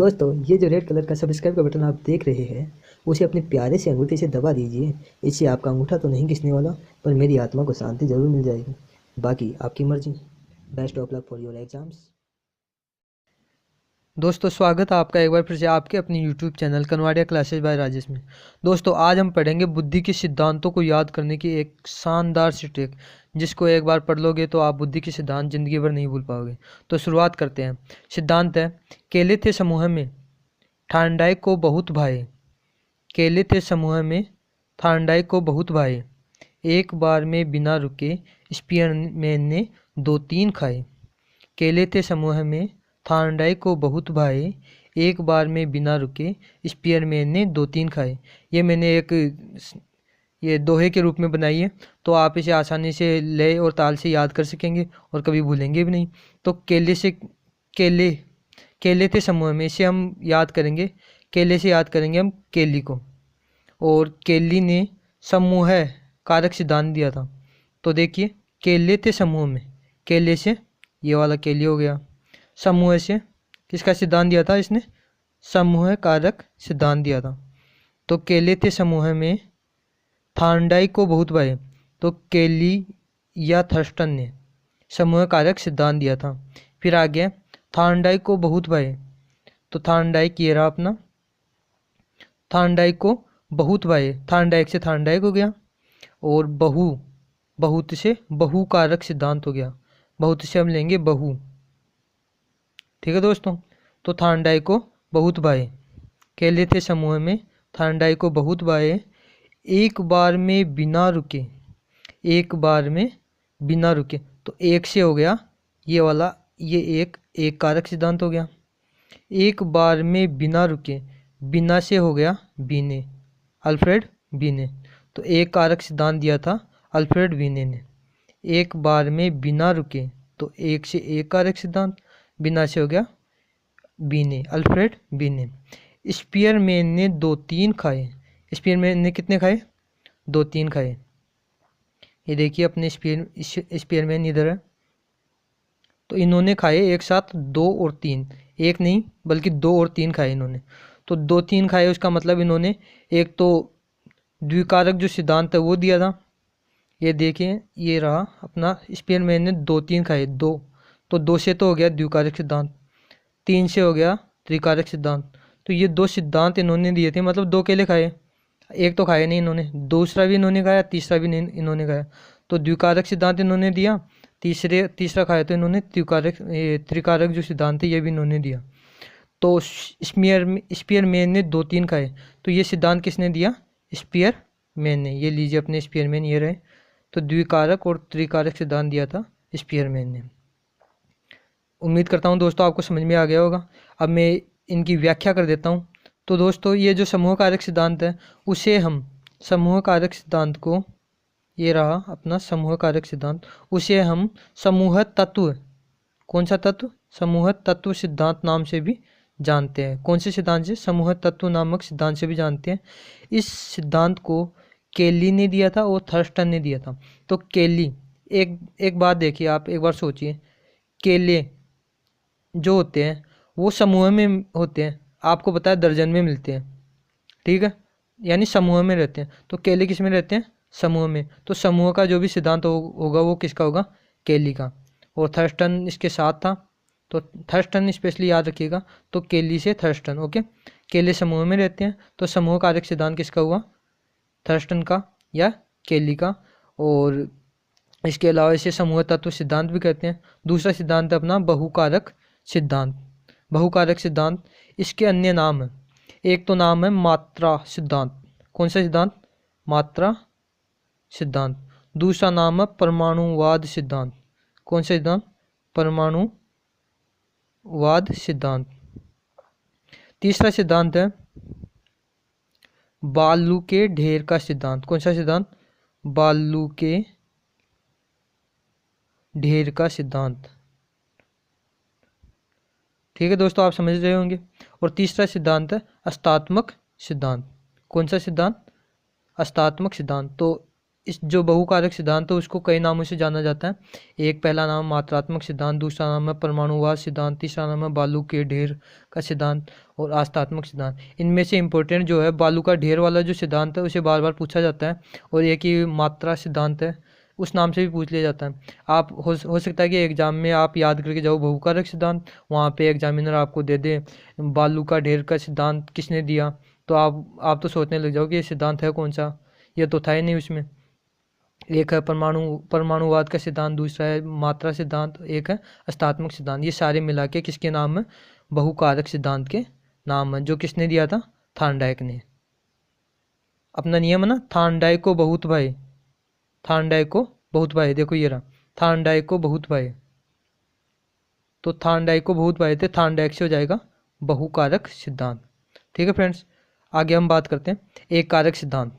दोस्तों, ये जो रेड कलर का सब्सक्राइब का बटन आप देख रहे हैं, उसे अपने प्यारे से अंगूठे से दबा दीजिए। इससे आपका अंगूठा तो नहीं घिसने वाला, पर मेरी आत्मा को शांति जरूर मिल जाएगी। बाकी आपकी मर्जी। Best of luck for your exams. दोस्तों, स्वागत है आपका एक बार फिर से आपके अपने YouTube channel Kanwadia classes bye Rajesh में। दोस्तों, आज हम पढ़ेंगे बुद्धि के सिद्धांतों को याद करने की एक शानदार सी ट्रिक, जिसको एक बार पढ़ लोगे तो आप बुद्धि के सिद्धांत जिंदगी भर नहीं भूल पाओगे। तो शुरुआत करते हैं। सिद्धांत है, केले थे समूह में, ठांडाई को बहुत भाए। केले थे समूह में, ठांडाई को बहुत भाए। एक बार में बिना रुके स्पीयरमैन ने 2-3 खाए। केले थे समूह में, थार्नडाई को बहुत भाए। एक बार में बिना रुके स्पीयरमैन ने 2-3 खाए। ये मैंने ये दोहे के रूप में बनाई है, तो आप इसे आसानी से लय और ताल से याद कर सकेंगे और कभी भूलेंगे भी नहीं। तो केले केले थे समूह में, इसे हम याद करेंगे। केले से याद करेंगे हम केली को, और केली ने समूह कारक सिद्धांत दिया था। तो देखिए, केले थे समूह में, केले से ये वाला केली हो गया। समूह से किसका सिद्धांत दिया था इसने? समूह कारक सिद्धांत दिया था। तो केले थे समूह में, थार्नडाई को बहुत भाए। तो केली या थर्स्टन ने समूह कारक सिद्धांत दिया था। फिर आगे थार्नडाई को बहुत भाए। तो थार्नडाई ये रहा अपना, थार्नडाई को बहुत भाए। थार्नडाइक से थार्नडाइक हो गया, और बहुत से बहु कारक सिद्धांत हो गया। बहुत से हम लेंगे बहु। ठीक है दोस्तों। तो थार्नडाई को बहुत भाए। केले थे समूह में, थार्नडाई को बहुत भाए। एक बार में बिना रुके, एक बार में बिना रुके, तो एक से हो गया ये वाला, ये एक कारक सिद्धांत हो गया। एक बार में बिना रुके, बिना से हो गया बीने, अल्फ्रेड बीने। तो एक कारक सिद्धांत दिया था अल्फ्रेड बीने ने। एक बार में बिना रुके, तो एक से एक कारक सिद्धांत, बिना से हो गया बीने, अल्फ्रेड बीने। स्पीयरमैन ने 2-3 खाए। स्पीयरमैन ने कितने खाए? 2-3 खाए। ये देखिए अपने स्पीयरमैन इधर है। तो इन्होंने खाए एक साथ 2 और 3, एक नहीं बल्कि 2 और 3 खाए इन्होंने। तो 2-3 खाए, उसका मतलब इन्होंने एक तो द्विकारक जो सिद्धांत है वो दिया था। ये देखिए, ये रहा अपना, स्पीयरमैन ने 2-3 खाए, 2। तो 2 से तो हो गया द्विकारक सिद्धांत, 3 से हो गया त्रिकारक सिद्धांत। तो ये 2 सिद्धांत इन्होंने दिए थे, मतलब 2 केले खाए, एक तो खाया नहीं इन्होंने, दूसरा भी इन्होंने खाया, तीसरा भी नहीं इन्होंने खाया। तो द्विकारक सिद्धांत इन्होंने दिया, तीसरा खाया तो इन्होंने त्रिकारक जो सिद्धांत है ये भी इन्होंने दिया। तो स्पीयरमैन ने 2-3 खाए। तो ये सिद्धांत किसने दिया? स्पीयरमैन ने। ये लीजिए अपने स्पीयरमैन ये रहे। तो द्विकारक और त्रिकारक सिद्धांत दिया था स्पीयरमैन ने। उम्मीद करता हूँ दोस्तों आपको समझ में आ गया होगा। अब मैं इनकी व्याख्या कर देता हूँ। तो दोस्तों, ये जो समूह कारक सिद्धांत है, उसे हम समूह कारक सिद्धांत को, ये रहा अपना समूह कारक सिद्धांत, उसे हम समूह तत्व, कौन सा तत्व? समूह तत्व सिद्धांत नाम से भी जानते हैं। कौन से सिद्धांत से? समूह तत्व नामक सिद्धांत से भी जानते हैं। इस सिद्धांत को केली ने दिया था और थर्स्टन ने दिया था। तो केली, एक बात देखिए, आप एक बार सोचिए, केले जो होते हैं वो समूह में होते हैं। आपको पता है दर्जन में मिलते हैं, ठीक है, यानी समूह में रहते हैं। तो केले किस में रहते हैं? समूह में। तो समूह का जो भी सिद्धांत होगा वो किसका होगा? केली का। और थर्स्टन इसके साथ था, तो थर्स्टन स्पेशली याद रखिएगा। तो केली से थर्स्टन, ओके। केले समूह में रहते हैं, तो समूह कारक सिद्धांत किसका हुआ? थर्स्टन का या केली का। और इसके अलावा इसे समूह तत्व सिद्धांत भी कहते हैं। दूसरा सिद्धांत है अपना बहुकारक सिद्धांत। बहुकारक सिद्धांत, इसके अन्य नाम है। एक तो नाम है मात्रा सिद्धांत। कौन सा सिद्धांत? मात्रा सिद्धांत। दूसरा नाम है परमाणुवाद सिद्धांत। कौन सा सिद्धांत? परमाणुवाद सिद्धांत। तीसरा सिद्धांत है बालू के ढेर का सिद्धांत। कौन सा सिद्धांत? बालू के ढेर का सिद्धांत। ठीक है दोस्तों, आप समझ रहे होंगे। और तीसरा सिद्धांत है अस्तात्मक सिद्धांत। कौन सा सिद्धांत? अस्तात्मक सिद्धांत। तो इस जो बहुकारक सिद्धांत है उसको कई नामों से जाना जाता है। एक पहला नाम मात्रात्मक सिद्धांत, दूसरा नाम है परमाणुवाद सिद्धांत, तीसरा नाम है बालू के ढेर का सिद्धांत और आस्थात्मक सिद्धांत। इनमें से इम्पोर्टेंट जो है बालू का ढेर वाला जो सिद्धांत है उसे बार बार पूछा जाता है, और एक ही मात्रा सिद्धांत है उस नाम से भी पूछ लिया जाता है। आप हो सकता है कि एग्जाम में आप याद करके जाओ बहुकारक सिद्धांत, वहाँ पे एग्जामिनर आपको दे दे बालू का ढेर का सिद्धांत किसने दिया, तो आप तो सोचने लग जाओ कि ये सिद्धांत है कौन सा, ये तो था ही नहीं उसमें। एक है परमाणुवाद का सिद्धांत, दूसरा है मात्रा सिद्धांत, एक है अस्थात्मक सिद्धांत। ये सारे मिला के किसके नाम है? बहुकारक सिद्धांत के नाम है, जो किसने दिया था? थार्नडाइक ने। अपना नियम है ना, थार्नडाइक को बहुत भाई, थार्नडाइक को बहुत भाई, देखो ये रहा, थार्नडाइक को बहुत भाई, तो थार्नडाइक को बहुत भाई थे, थार्नडाइक से हो जाएगा बहुकारक सिद्धांत। ठीक है फ्रेंड्स, आगे हम बात करते हैं एक कारक सिद्धांत।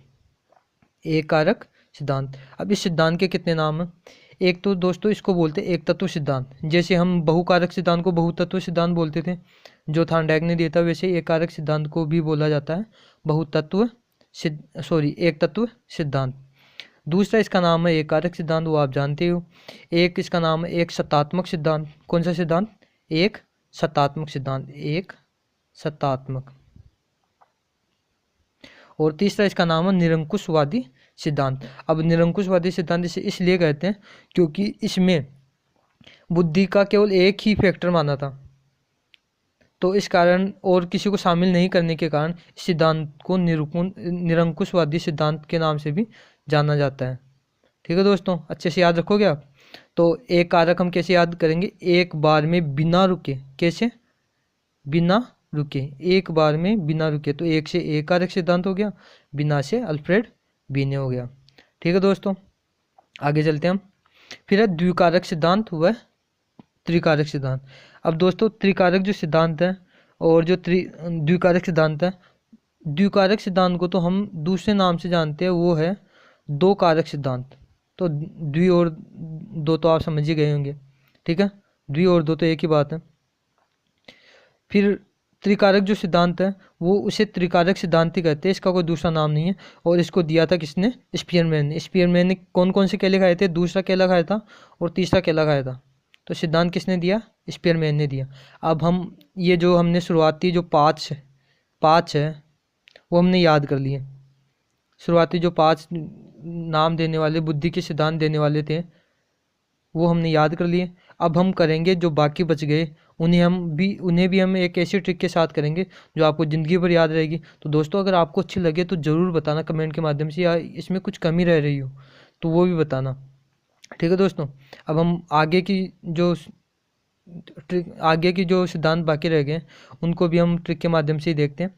एक कारक सिद्धांत, अब इस सिद्धांत के कितने नाम हैं? एक तो दोस्तों इसको बोलते हैं एक तत्व सिद्धांत, जैसे हम बहुकारक सिद्धांत को बहुतत्व सिद्धांत बोलते थे जो थार्नडाइक ने दिया था, वैसे एक कारक सिद्धांत को भी बोला जाता है बहुतत्व एक तत्व सिद्धांत। दूसरा इसका नाम है एक कारक सिद्धांत, वो आप जानते हो। एक इसका नाम है एक सत्तात्मक सिद्धांत। कौन सा सिद्धांत? एक सत्तात्मक सिद्धांत, एक सत्तात्मक। और तीसरा इसका नाम है निरंकुशवादी सिद्धांत। अब निरंकुशवादी सिद्धांत इसे इसलिए कहते हैं क्योंकि इसमें बुद्धि का केवल एक ही फैक्टर माना था, तो इस कारण और किसी को शामिल नहीं करने के कारण इस सिद्धांत को निरंकुशवादी सिद्धांत के नाम से भी जाना जाता है। ठीक है दोस्तों, अच्छे से याद रखोगे आप। तो एक कारक हम कैसे याद करेंगे? एक बार में बिना रुके। कैसे? बिना रुके, एक बार में बिना रुके, तो एक से एक कारक सिद्धांत हो गया, बिना से अल्फ्रेड बीने हो गया। ठीक है दोस्तों, आगे चलते हैं हम। फिर है द्विकारक सिद्धांत व त्रिकारक सिद्धांत। अब दोस्तों त्रिकारक जो सिद्धांत है और जो द्विकारक सिद्धांत है, द्विकारक सिद्धांत को तो हम दूसरे नाम से जानते हैं, वो है दो कारक सिद्धांत। तो द्वि और दो तो आप समझ ही गए होंगे। ठीक है, द्वि और दो तो एक ही बात है। फिर त्रिकारक जो सिद्धांत है वो उसे त्रिकारक सिद्धांत ही कहते हैं, इसका कोई दूसरा नाम नहीं है। और इसको दिया था किसने? स्पीयरमैन ने। स्पीयरमैन ने कौन कौन से केले खाए थे? दूसरा केला खाया था और तीसरा केला खाया था। तो सिद्धांत किसने दिया? स्पीयरमैन ने दिया। अब हम ये जो हमने शुरुआती जो पाँच है वो हमने याद कर लिए। शुरुआती जो 5 नाम देने वाले, बुद्धि के सिद्धांत देने वाले थे, वो हमने याद कर लिए। अब हम करेंगे जो बाकी बच गए, उन्हें भी हम एक ऐसी ट्रिक के साथ करेंगे जो आपको ज़िंदगी भर याद रहेगी। तो दोस्तों अगर आपको अच्छी लगे तो ज़रूर बताना कमेंट के माध्यम से, या इसमें कुछ कमी रह रही हो तो वो भी बताना। ठीक है दोस्तों, अब हम आगे की जो सिद्धांत बाकी रह गए उनको भी हम ट्रिक के माध्यम से ही देखते हैं।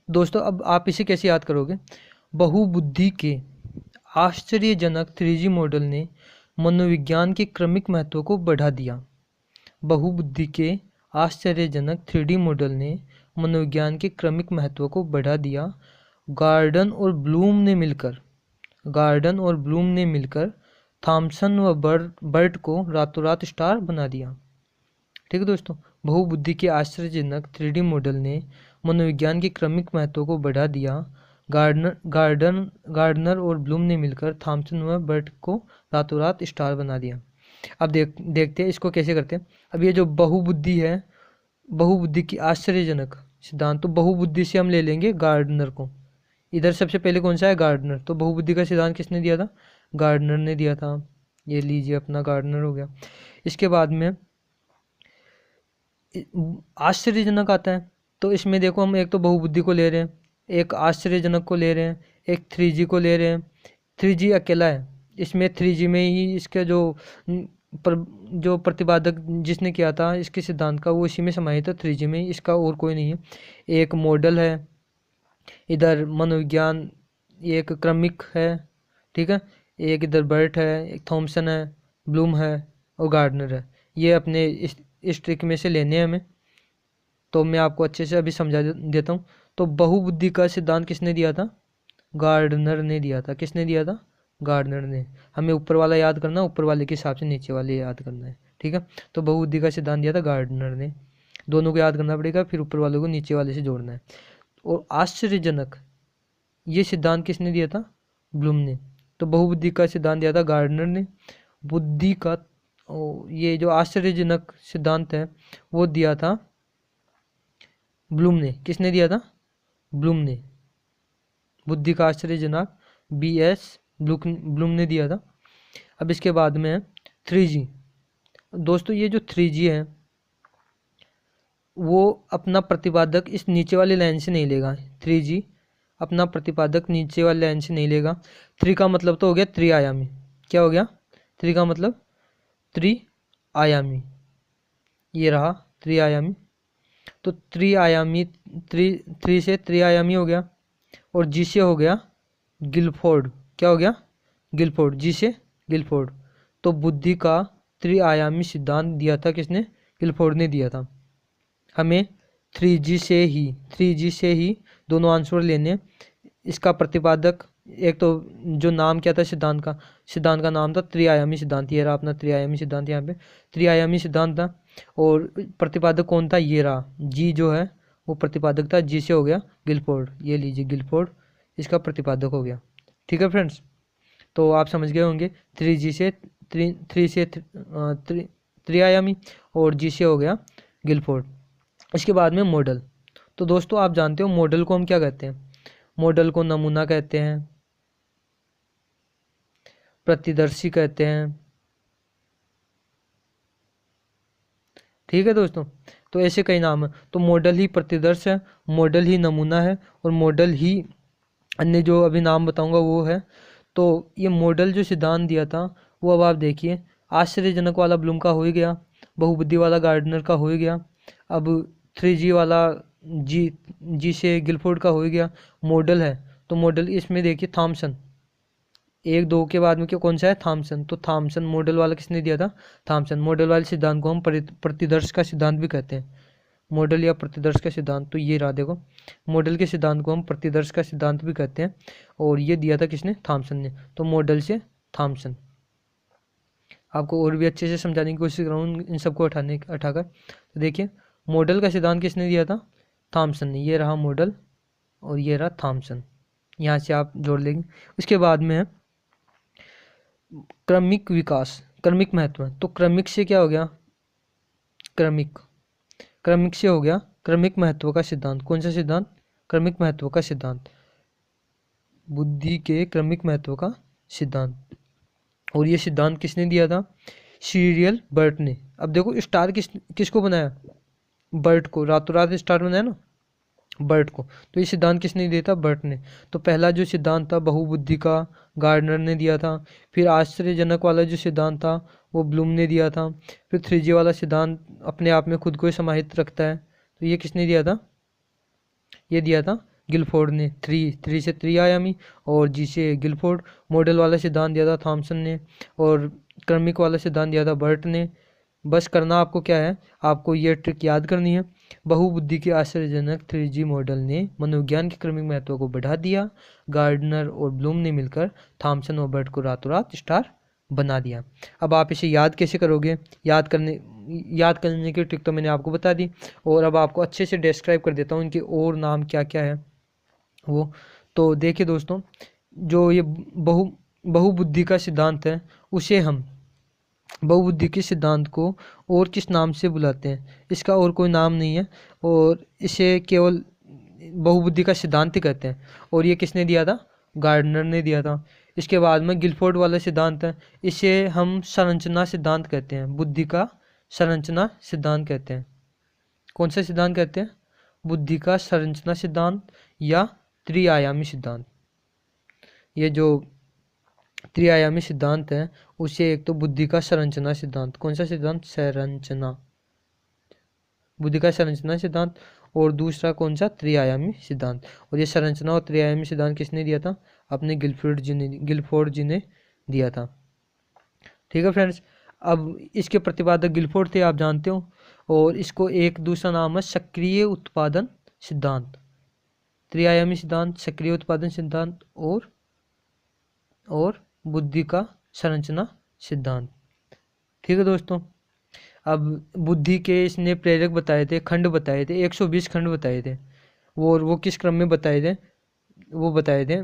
दोस्तों अब आप इसे कैसे याद करोगे? बहुबुद्धि के आश्चर्यजनक 3G मॉडल ने मनोविज्ञान के क्रमिक महत्व को बढ़ा दिया। बहुबुद्धि के आश्चर्यजनक 3D मॉडल ने मनोविज्ञान के क्रमिक महत्व को बढ़ा दिया। गार्डन और ब्लूम ने मिलकर थॉमसन व बर्ट को रातों रात स्टार बना दिया। ठीक है दोस्तों, बहुबुद्धि के आश्चर्यजनक 3D मॉडल ने मनोविज्ञान के क्रमिक महत्व को बढ़ा दिया। गार्डनर और ब्लूम ने मिलकर थॉमसन व बर्ट को रातों रात स्टार बना दिया। अब देखते हैं इसको कैसे करते हैं। अब ये जो बहुबुद्धि है, बहुबुद्धि की आश्चर्यजनक सिद्धांत, तो बहुबुद्धि से हम ले लेंगे गार्डनर को। इधर सबसे पहले कौन सा है? गार्डनर। तो बहुबुद्धि का सिद्धांत किसने दिया था? गार्डनर ने दिया था। ये लीजिए अपना गार्डनर हो गया। इसके बाद में आश्चर्यजनक आता है, तो इसमें देखो हम एक तो बहुबुद्धि को ले रहे हैं, एक आश्चर्यजनक को ले रहे हैं, एक 3G को ले रहे हैं। 3G अकेला है, इसमें 3G में ही इसका जो प्रतिपादक जिसने किया था इसके सिद्धांत का, वो इसी में समाहित है, 3G में ही, इसका और कोई नहीं है। एक मॉडल है, इधर मनोविज्ञान, एक क्रमिक है। ठीक है, एक इधर बर्ट है, एक थॉमसन है, ब्लूम है और गार्डनर है। ये अपने इस ट्रिक में से लेने हैं हमें। तो मैं आपको अच्छे से अभी समझा देता हूँ। तो बहुबुद्धि का सिद्धांत किसने दिया था? गार्डनर ने दिया था। किसने दिया था? गार्डनर ने। हमें ऊपर वाला याद करना, ऊपर वाले के हिसाब से नीचे वाले याद करना है। ठीक है, तो बहुबुद्धि का सिद्धांत दिया था गार्डनर ने, दोनों को याद करना पड़ेगा, फिर ऊपर वाले को नीचे वाले से जोड़ना है। और आश्चर्यजनक ये सिद्धांत किसने दिया था? ब्लूम ने। तो बहुबुद्धि का सिद्धांत दिया था गार्डनर ने। बुद्धि का ये जो आश्चर्यजनक सिद्धांत है वो दिया था ब्लूम ने। किसने दिया था? ब्लूम ने। बुद्धि का आश्चर्यजनक BS ब्लूम ने दिया था। अब इसके बाद में 3G। दोस्तों ये जो 3G है वो अपना प्रतिपादक इस नीचे वाली लाइन से नहीं लेगा। 3G अपना प्रतिपादक नीचे वाली लाइन से नहीं लेगा। 3 का मतलब तो हो गया त्रिआयामी। क्या हो गया? 3 का मतलब त्रिआयामी। ये रहा त्रिआयामी। तो त्रिआयामी 3 से त्रिआयामी हो गया। और जी से हो गया गिलफोर्ड। क्या हो गया? गिलफोर्ड। जी से गिलफोर्ड। तो बुद्धि का त्रिआयामी सिद्धांत दिया था किसने? गिलफोर्ड ने दिया था। हमें 3G से ही दोनों आंसर लेने। इसका प्रतिपादक एक तो जो नाम क्या था सिद्धांत का नाम था त्रिआयामी सिद्धांत। ये रहा अपना त्रिआयामी सिद्धांत। यहाँ पे त्रिआयामी सिद्धांत था। और प्रतिपादक कौन था? ये रहा जी जो है वो प्रतिपादक था। जी से हो गया गिलफोर्ड। ये लीजिए गिलफोर्ड इसका प्रतिपादक हो गया। ठीक है फ्रेंड्स, तो आप समझ गए होंगे 3G से त्रिआयामी और जी से हो गया गिलफोर्ड। इसके बाद में मॉडल। तो दोस्तों आप जानते हो मॉडल को हम क्या कहते हैं? मॉडल को नमूना कहते हैं, प्रतिदर्शी कहते हैं। ठीक है दोस्तों, तो ऐसे कई नाम है। तो मॉडल ही प्रतिदर्श है, मॉडल ही नमूना है, और मॉडल ही अन्य जो अभी नाम बताऊंगा वो है। तो ये मॉडल जो सिद्धांत दिया था वो अब आप देखिए, आश्चर्यजनक वाला ब्लूम का हो ही गया, बहुबुद्धि वाला गार्डनर का हो ही गया, अब 3G वाला जी से गिलफोर्ड का हो ही गया। मॉडल है तो मॉडल इसमें देखिए थॉमसन। 1 2 के बाद में क्या कौन सा है? थॉमसन। तो थॉमसन मॉडल वाला किसने दिया था? थॉमसन। मॉडल वाले सिद्धांत को हम प्रतिदर्श का सिद्धांत भी कहते हैं। मॉडल या प्रतिदर्श का सिद्धांत, तो ये रहा देखो, मॉडल के सिद्धांत को हम प्रतिदर्श का सिद्धांत भी कहते हैं। और ये दिया था किसने? थॉमसन ने। तो मॉडल से थॉमसन। आपको और भी अच्छे से समझाने की कोशिश कर रहा हूँ इन सबको उठाकर। तो देखिए मॉडल का सिद्धांत किसने दिया था? थॉमसन ने। ये रहा मॉडल और ये रहा थॉमसन। यहाँ से आप जोड़ लेंगे। उसके बाद में है क्रमिक विकास, क्रमिक महत्व। तो क्रमिक से क्या हो गया? क्रमिक से हो गया क्रमिक महत्व का सिद्धांत। कौन सा सिद्धांत? क्रमिक महत्व का सिद्धांत। बुद्धि के क्रमिक महत्व का सिद्धांत। और ये सिद्धांत किसने दिया था? सीरियल बर्ट ने। अब देखो स्टार किसको बनाया? बर्ट को। रातों रात स्टार बनाया ना, बर्ट को। तो ये सिद्धांत किसने दिया था? बर्ट ने। तो पहला जो सिद्धांत था बहुबुद्धि का, गार्डनर ने दिया था। फिर आश्चर्यजनक वाला जो सिद्धांत था वो ब्लूम ने दिया था। फिर 3G वाला सिद्धांत अपने आप में खुद को ही समाहित रखता है, तो ये किसने दिया था? ये दिया था गिलफोर्ड ने। 3 से त्रिआयामी और जी से गिलफोर्ड। मॉडल वाला सिद्धांत दिया था थॉमसन ने, और क्रमिक वाला सिद्धांत दिया था बर्ट ने। बस करना आपको क्या है, आपको ये ट्रिक याद करनी है। बहुबुद्धि के आश्चर्यजनक 3G मॉडल ने मनोविज्ञान के क्रमिक महत्व को बढ़ा दिया। गार्डनर और ब्लूम ने मिलकर थॉमसन और बर्ट को रातों रात स्टार बना दिया। अब आप इसे याद कैसे करोगे? याद करने की ट्रिक तो मैंने आपको बता दी, और अब आपको अच्छे से डिस्क्राइब कर देता हूँ इनके और नाम क्या क्या है वो। तो देखिए दोस्तों, जो ये बहुबुद्धि का सिद्धांत है उसे हम बहुबुद्धि के सिद्धांत को और किस नाम से बुलाते हैं? इसका और कोई नाम नहीं है, और इसे केवल बहुबुद्धि का सिद्धांत ही कहते हैं। और ये किसने दिया था? गार्डनर ने दिया था। इसके बाद में गिलफोर्ड वाला सिद्धांत है, इसे हम संरचना सिद्धांत कहते हैं। बुद्धि का संरचना सिद्धांत कहते हैं। कौन सा सिद्धांत कहते हैं? बुद्धि का संरचना सिद्धांत या त्रिआयामी सिद्धांत। ये जो त्रिआयामी सिद्धांत है उसे एक तो बुद्धि का संरचना सिद्धांत। कौन सा सिद्धांत? संरचना, बुद्धि का संरचना सिद्धांत। और दूसरा कौन सा? त्रिआयामी सिद्धांत। और ये संरचना और त्रिआयामी सिद्धांत किसने दिया था? अपने गिलफोर्ड जी ने दिया था। ठीक है फ्रेंड्स, अब इसके प्रतिपादक गिलफोर्ड थे, आप जानते हो। और इसको एक दूसरा नाम है सक्रिय उत्पादन सिद्धांत। त्रिआयामी सिद्धांत, सक्रिय उत्पादन सिद्धांत, और बुद्धि का संरचना सिद्धांत। ठीक है दोस्तों, अब बुद्धि के इसने प्रेरक बताए थे, खंड बताए थे, 120 खंड बताए थे। वो किस क्रम में बताए थे? वो बताए थे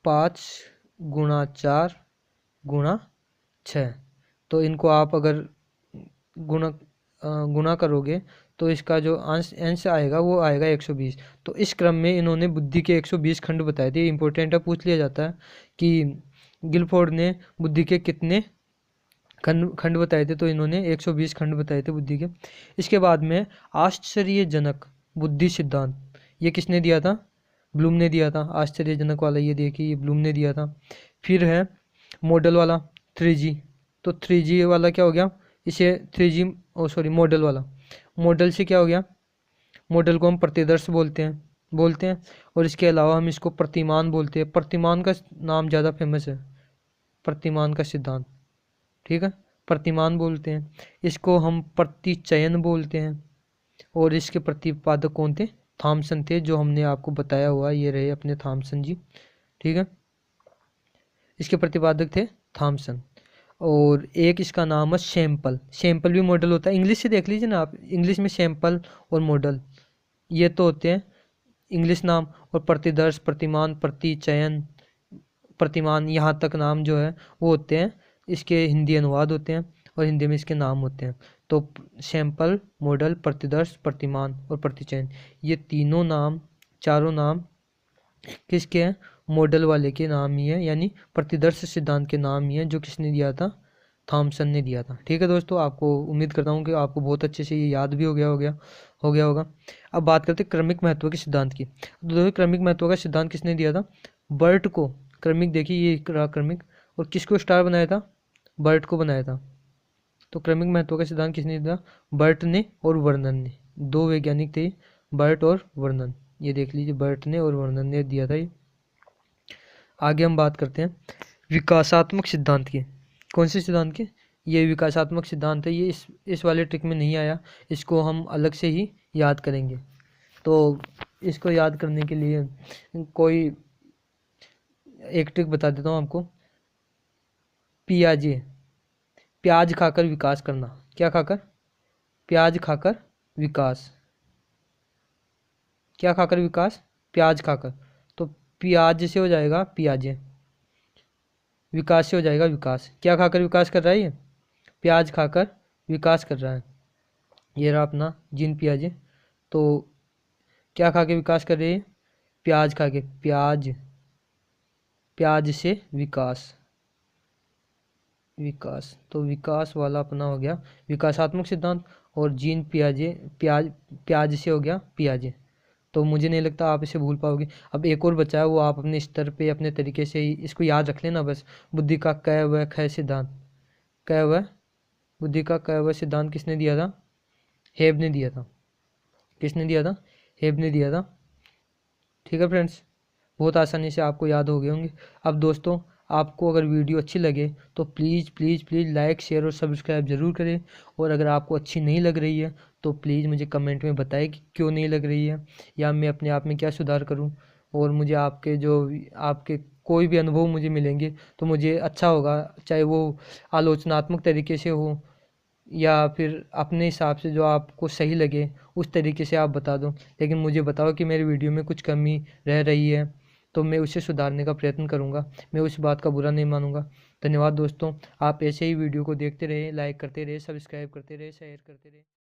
5 गुणा 4 गुणा 6। तो इनको आप अगर गुणा करोगे तो इसका जो अंश आएगा वो आएगा 120। तो इस क्रम में इन्होंने बुद्धि के 120 खंड बताए थे। इंपॉर्टेंट है, पूछ लिया जाता है कि गिलफोर्ड ने बुद्धि के कितने खंड बताए थे। तो इन्होंने 120 खंड बताए थे बुद्धि के। इसके बाद में आश्चर्यजनक बुद्धि सिद्धांत, ये किसने दिया था? ब्लूम ने दिया था। आश्चर्यजनक वाला ये देखिए, ये ब्लूम ने दिया था। फिर है मॉडल वाला 3G। तो 3G वाला क्या हो गया? इसे 3G मॉडल वाला, मॉडल से क्या हो गया? मॉडल को हम प्रतिदर्श बोलते हैं। और इसके अलावा हम इसको प्रतिमान बोलते हैं। प्रतिमान का नाम ज़्यादा फेमस है, प्रतिमान का सिद्धांत, ठीक है, प्रतिमान बोलते हैं। इसको हम प्रतिचयन बोलते हैं। और इसके प्रतिपादक कौन थे? थॉमसन थे, जो हमने आपको बताया हुआ, ये रहे अपने थॉमसन जी, ठीक है। इसके प्रतिपादक थे थॉमसन। और एक इसका नाम है सैंपल। सैंपल भी मॉडल होता है, इंग्लिश से देख लीजिए ना आप, इंग्लिश में सैंपल और मॉडल ये तो होते हैं इंग्लिश नाम। और प्रतिदर्श, प्रतिमान, प्रतिचयन, प्रतिमान, यहाँ तक नाम जो है वो होते हैं, इसके हिंदी अनुवाद होते हैं और हिंदी में इसके नाम होते हैं। तो सैंपल, मॉडल, प्रतिदर्श, प्रतिमान और प्रतिचयन, ये तीनों नाम, चारों नाम किसके हैं? मॉडल वाले के नाम ही है, यानी प्रतिदर्श सिद्धांत के नाम ही है, जो किसने दिया था? थॉमसन ने दिया था। ठीक है दोस्तों, आपको उम्मीद करता हूँ कि आपको बहुत अच्छे से ये याद भी हो गया होगा। अब बात करते हैं क्रमिक महत्व के सिद्धांत की। तो दोस्तों, क्रमिक महत्व का सिद्धांत किसने दिया था? बर्ट को। क्रमिक देखिए, ये रहा क्रमिक, और किसको स्टार बनाया था? बर्ट को बनाया था। तो क्रमिक महत्व का सिद्धांत किसने दिया? बर्ट ने और वर्नन ने, दो वैज्ञानिक थे, बर्ट और वर्नन। ये देख लीजिए, बर्ट ने और वर्नन ने दिया था ये। आगे हम बात करते हैं विकासात्मक सिद्धांत की। कौन से सिद्धांत की? ये विकासात्मक सिद्धांत है। ये इस वाले ट्रिक में नहीं आया, इसको हम अलग से ही याद करेंगे। तो इसको याद करने के लिए कोई एक ट्रिक बता देता हूँ आपको। पियाजे, प्याज खाकर विकास करना। क्या खाकर? प्याज खाकर विकास। क्या खाकर विकास? प्याज खाकर। तो प्याज से हो जाएगा पियाजे, विकास से हो जाएगा विकास। क्या खाकर विकास कर रहा है ये? प्याज खाकर विकास कर रहा है। ये रहा अपना जीन पियाजे। तो क्या खा के विकास कर रहे हैं? प्याज खा के, प्याज से विकास, तो विकास वाला अपना हो गया विकासात्मक सिद्धांत। और जीन पियाजे, प्याज से हो गया पियाजे। तो मुझे नहीं लगता आप इसे भूल पाओगे। अब एक और बचा है, वो आप अपने स्तर पे अपने तरीके से ही इसको याद रख लेना बस। बुद्धि का क व ख सिद्धांत। क व बुद्धि का क व सिद्धांत किसने दिया था? हेब ने दिया था। किसने दिया था? हेब ने दिया था। ठीक है फ्रेंड्स, बहुत आसानी से आपको याद हो गए होंगे। अब दोस्तों, आपको अगर वीडियो अच्छी लगे तो please please please like, share और सब्सक्राइब ज़रूर करें। और अगर आपको अच्छी नहीं लग रही है तो प्लीज़ मुझे कमेंट में बताएं कि क्यों नहीं लग रही है, या मैं अपने आप में क्या सुधार करूं। और मुझे आपके कोई भी अनुभव मुझे मिलेंगे तो मुझे अच्छा होगा, चाहे वो आलोचनात्मक तरीके से हो या फिर अपने हिसाब से जो आपको सही लगे उस तरीके से आप बता दो। लेकिन मुझे बताओ कि मेरी वीडियो में कुछ कमी रह रही है तो मैं उसे सुधारने का प्रयत्न करूंगा। मैं उस बात का बुरा नहीं मानूंगा। धन्यवाद दोस्तों, आप ऐसे ही वीडियो को देखते रहे, लाइक करते रहे, सब्सक्राइब करते रहे, शेयर करते रहे।